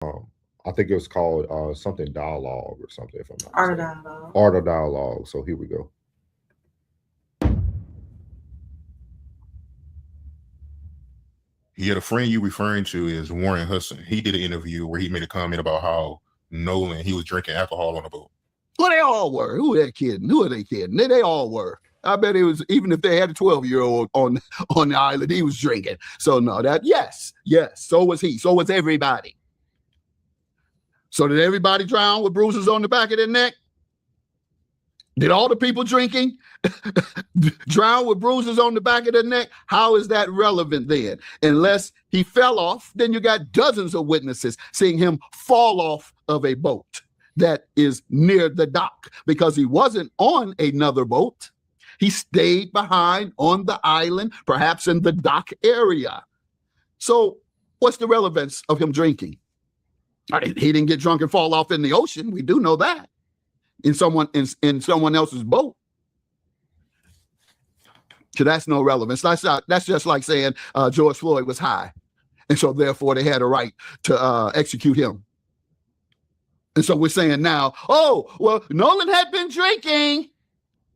I think it was called something dialogue or something, if I'm not Art of mistaken. dialogue. Art of Dialogue. So here we go. Yeah, the friend you referring to is Warren Hudson. He did an interview where he made a comment about how Nolan, he was drinking alcohol on the boat. Well, they all were. Who are they kidding? Who are they kidding? They all were. I bet it was, even if they had a 12-year-old on the island, he was drinking. So no, yes. So was he. So was everybody. So did everybody drown with bruises on the back of their neck? Did all the people drinking drown with bruises on the back of their neck? How is that relevant then? Unless he fell off, then you got dozens of witnesses seeing him fall off of a boat that is near the dock, because he wasn't on another boat. He stayed behind on the island, perhaps in the dock area. So what's the relevance of him drinking? He didn't get drunk and fall off in the ocean. We do know that. In someone else's boat. So that's no relevance. That's just like saying George Floyd was high, and so therefore they had a right to execute him. And so we're saying now, oh, well, Nolan had been drinking.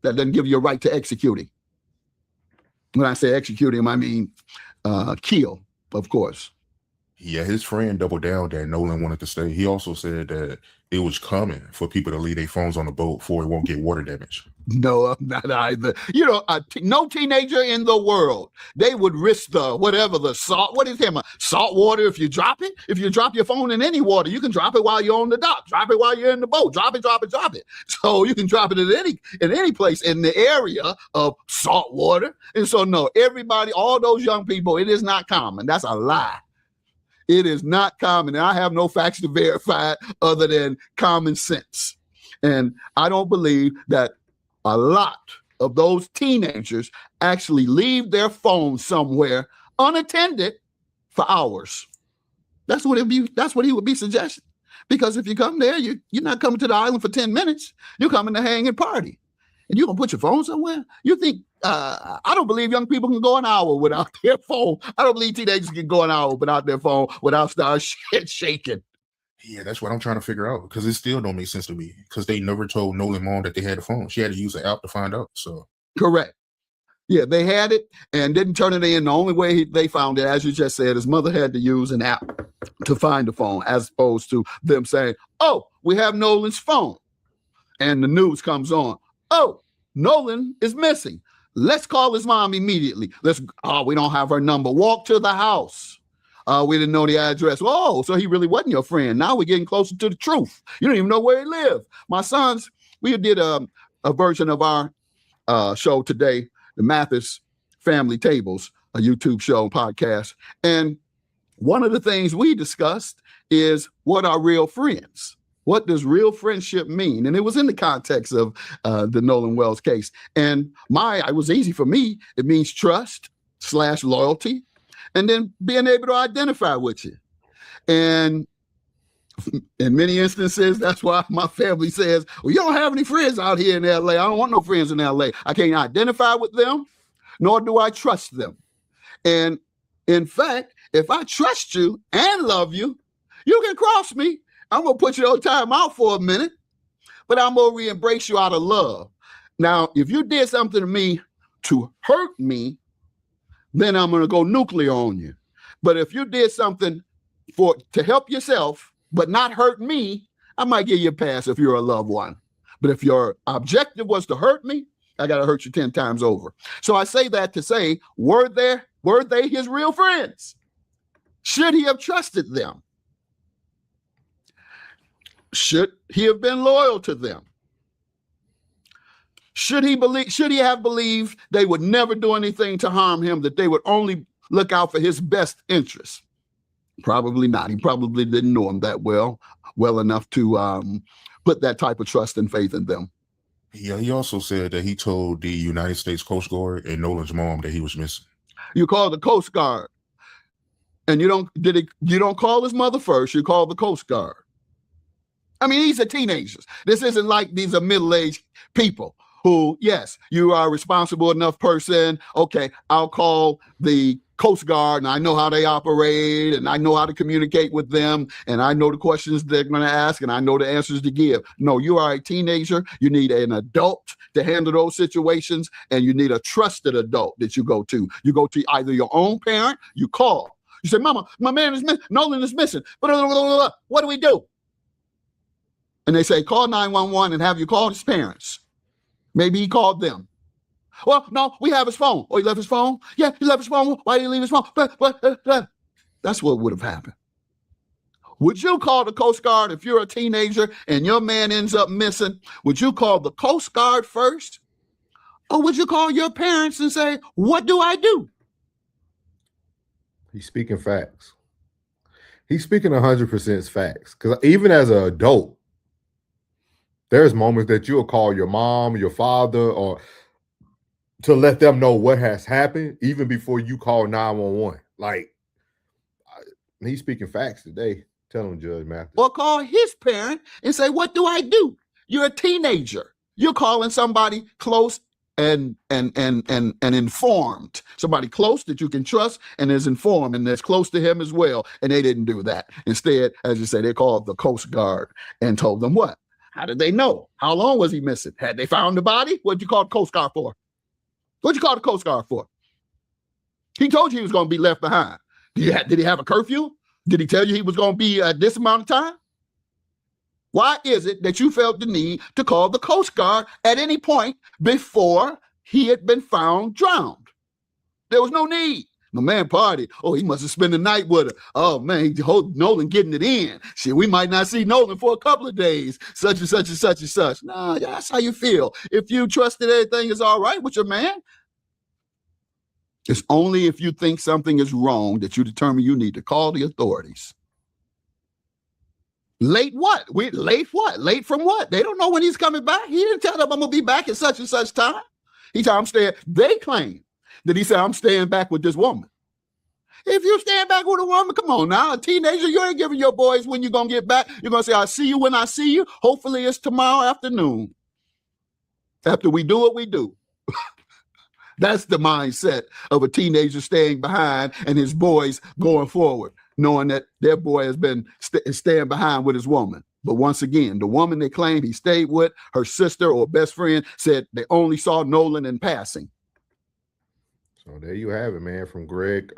That doesn't give you a right to execute him. When I say execute him, I mean kill, of course. Yeah, his friend doubled down that Nolan wanted to stay. He also said that it was common for people to leave their phones on the boat before it won't get water damage. No, not either. No teenager in the world, they would risk the salt. What is him? Salt water if you drop it? If you drop your phone in any water, you can drop it while you're on the dock. Drop it while you're in the boat. Drop it. So you can drop it in any place in the area of salt water. And so no, everybody, all those young people, it is not common. That's a lie. It is not common. And I have no facts to verify it other than common sense. And I don't believe that a lot of those teenagers actually leave their phones somewhere unattended for hours. That's what he would be suggesting. Because if you come there, you're not coming to the island for 10 minutes. You're coming to hang and party. And you're going to put your phone somewhere? You think, I don't believe young people can go an hour without their phone. I don't believe teenagers can go an hour without their phone, without start shaking. Yeah, that's what I'm trying to figure out, because it still don't make sense to me, because they never told Nolan mom that they had a phone. She had to use an app to find out. So correct. Yeah, they had it and didn't turn it in. The only way they found it, as you just said, his mother had to use an app to find the phone, as opposed to them saying, oh, we have Nolan's phone. And the news comes on. Oh, Nolan is missing. Let's call his mom immediately. We don't have her number. Walk to the house. We didn't know the address. Oh, so he really wasn't your friend. Now we're getting closer to the truth. You don't even know where he lived. My sons, we did a version of our show today, the Mathis Family Tables, a YouTube show podcast. And one of the things we discussed is, what are real friends? What does real friendship mean? And it was in the context of the Nolan Wells case. And it was easy for me. It means trust / loyalty, and then being able to identify with you. And in many instances, that's why my family says, well, you don't have any friends out here in LA. I don't want no friends in LA. I can't identify with them, nor do I trust them. And in fact, if I trust you and love you, you can cross me. I'm going to put you on time out for a minute, but I'm going to re-embrace you out of love. Now, if you did something to me to hurt me, then I'm going to go nuclear on you. But if you did something to help yourself, but not hurt me, I might give you a pass if you're a loved one. But if your objective was to hurt me, I got to hurt you 10 times over. So I say that to say, were they his real friends? Should he have trusted them? Should he have been loyal to them? Should he have believed they would never do anything to harm him, that they would only look out for his best interests? Probably not. He probably didn't know him that well enough to put that type of trust and faith in them. Yeah, he also said that he told the United States Coast Guard and Nolan's mom that he was missing. You call the Coast Guard, and you don't call his mother first. You call the Coast Guard. I mean, these are teenagers. This isn't like these are middle-aged people who, yes, you are a responsible enough person. Okay, I'll call the Coast Guard, and I know how they operate, and I know how to communicate with them, and I know the questions they're going to ask, and I know the answers to give. No, you are a teenager. You need an adult to handle those situations, and you need a trusted adult that you go to. You go to either your own parent, you call. You say, Mama, my man is missing. Nolan is missing. What do we do? And they say, call 911 and have you call his parents. Maybe he called them. Well, no, we have his phone. Oh, he left his phone? Yeah, he left his phone. Why did he leave his phone? That's what would have happened. Would you call the Coast Guard if you're a teenager and your man ends up missing? Would you call the Coast Guard first? Or would you call your parents and say, what do I do? He's speaking facts. He's speaking 100% facts. Because even as an adult, there's moments that you'll call your mom, your father, or to let them know what has happened, even before you call 911. Like, he's speaking facts today. Tell him, Judge Mathis. Or call his parent and say, what do I do? You're a teenager. You're calling somebody close and informed. Somebody close that you can trust and is informed and that's close to him as well. And they didn't do that. Instead, as you say, they called the Coast Guard and told them what? How did they know? How long was he missing? Had they found the body? What'd you call the Coast Guard for? What'd you call the Coast Guard for? He told you he was going to be left behind. Did he have a curfew? Did he tell you he was going to be at this amount of time? Why is it that you felt the need to call the Coast Guard at any point before he had been found drowned? There was no need. My man partied. Oh, he must have spent the night with her. Oh, man, Nolan getting it in. Shit, we might not see Nolan for a couple of days. Such and such and such and such. Nah, that's how you feel. If you trust that everything is all right with your man, it's only if you think something is wrong that you determine you need to call the authorities. Late what? Late what? Late from what? They don't know when he's coming back. He didn't tell them I'm going to be back at such and such time. He told them I'm staying. They claim that he said, I'm staying back with this woman. If you stand back with a woman, come on now. A teenager, you ain't giving your boys when you're going to get back. You're going to say, I'll see you when I see you. Hopefully it's tomorrow afternoon. After we do what we do. That's the mindset of a teenager staying behind and his boys going forward, knowing that their boy has been staying behind with his woman. But once again, the woman they claim he stayed with, her sister or best friend, said they only saw Nolan in passing. So there you have it, man, from Greg,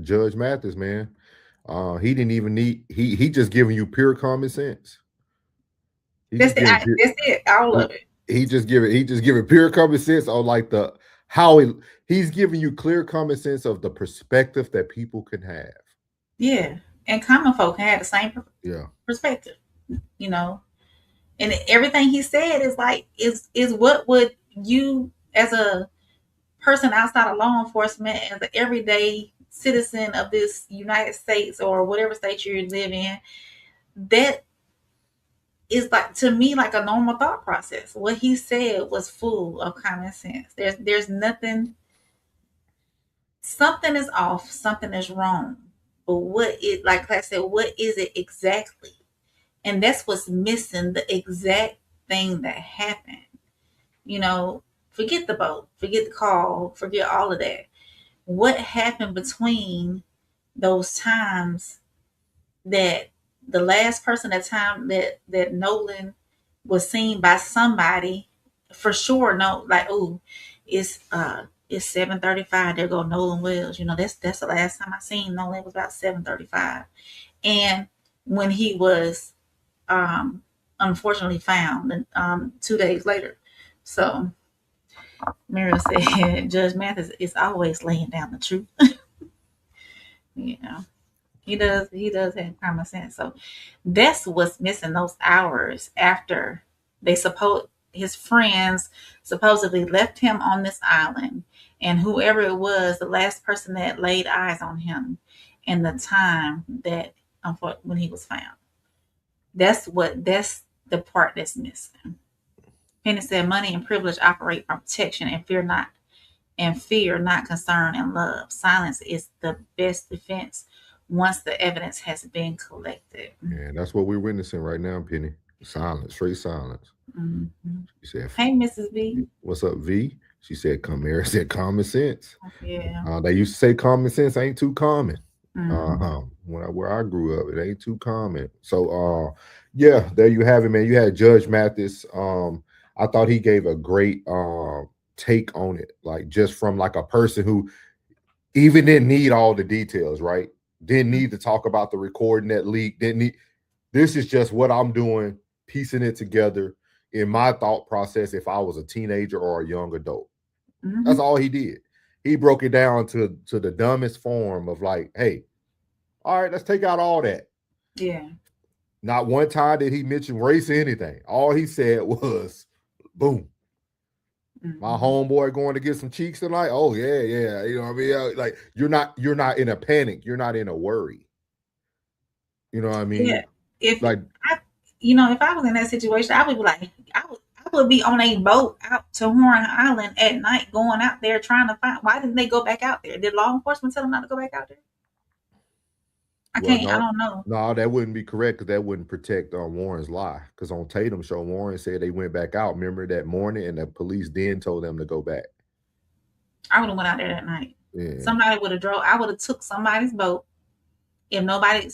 Judge Mathis, man. He didn't even need, he just giving you pure common sense. That's it, all of it. He just giving pure common sense on like he's giving you clear common sense of the perspective that people can have. Yeah. And common folk can have the same perspective, you know. And everything he said is like, is what would you as a person outside of law enforcement, as an everyday citizen of this United States or whatever state you live in, that is like, to me, like a normal thought process. What he said was full of common sense. There's nothing, something is off, something is wrong. But like I said, what is it exactly? And that's what's missing, the exact thing that happened. You know, forget the boat, forget the call, forget all of that. What happened between those times that the last person that time that Nolan was seen by somebody, for sure, no, like, oh, it's 7:35, there go Nolan Wells. You know, that's the last time I seen Nolan, was about 7:35. And when he was unfortunately found 2 days later. So Miriam said Judge Mathis is always laying down the truth. You know, he does have common sense. So that's what's missing, those hours after his friends supposedly left him on this island, and whoever it was, the last person that laid eyes on him, and the time that when he was found. That's the part that's missing. Penny said, money and privilege operate from protection and fear not concern and love. Silence is the best defense once the evidence has been collected. Yeah, that's what we're witnessing right now, Penny. Silence, straight silence. She said, Hey, Mrs. B. What's up, V? She said, come here. I said, common sense. Yeah. They used to say common sense ain't too common. Mhm. Where I grew up, it ain't too common. So yeah, there you have it, man. You had Judge Mathis. I thought he gave a great take on it, like just from like a person who even didn't need all the details, right? Didn't need to talk about the recording that leaked. Didn't need. This is just what I'm doing, piecing it together in my thought process if I was a teenager or a young adult. That's all he did. He broke it down to the dumbest form of like, hey, all right, let's take out all that. Yeah. Not one time did he mention race or anything. All he said was, boom. My homeboy going to get some cheeks tonight. Oh yeah, yeah. You know what I mean? Like you're not in a panic. You're not in a worry. You know what I mean? Yeah. If like if I was in that situation, I would be like, I would be on a boat out to Horn Island at night, going out there trying to find. Why didn't they go back out there? Did law enforcement tell them not to go back out there? I don't know. No, that wouldn't be correct because that wouldn't protect Warren's lie. Because on Tatum's show, Warren said they went back out. Remember that morning, and the police then told them to go back. I would have went out there that night. Yeah. Somebody would have drove. I would have took somebody's boat. If nobody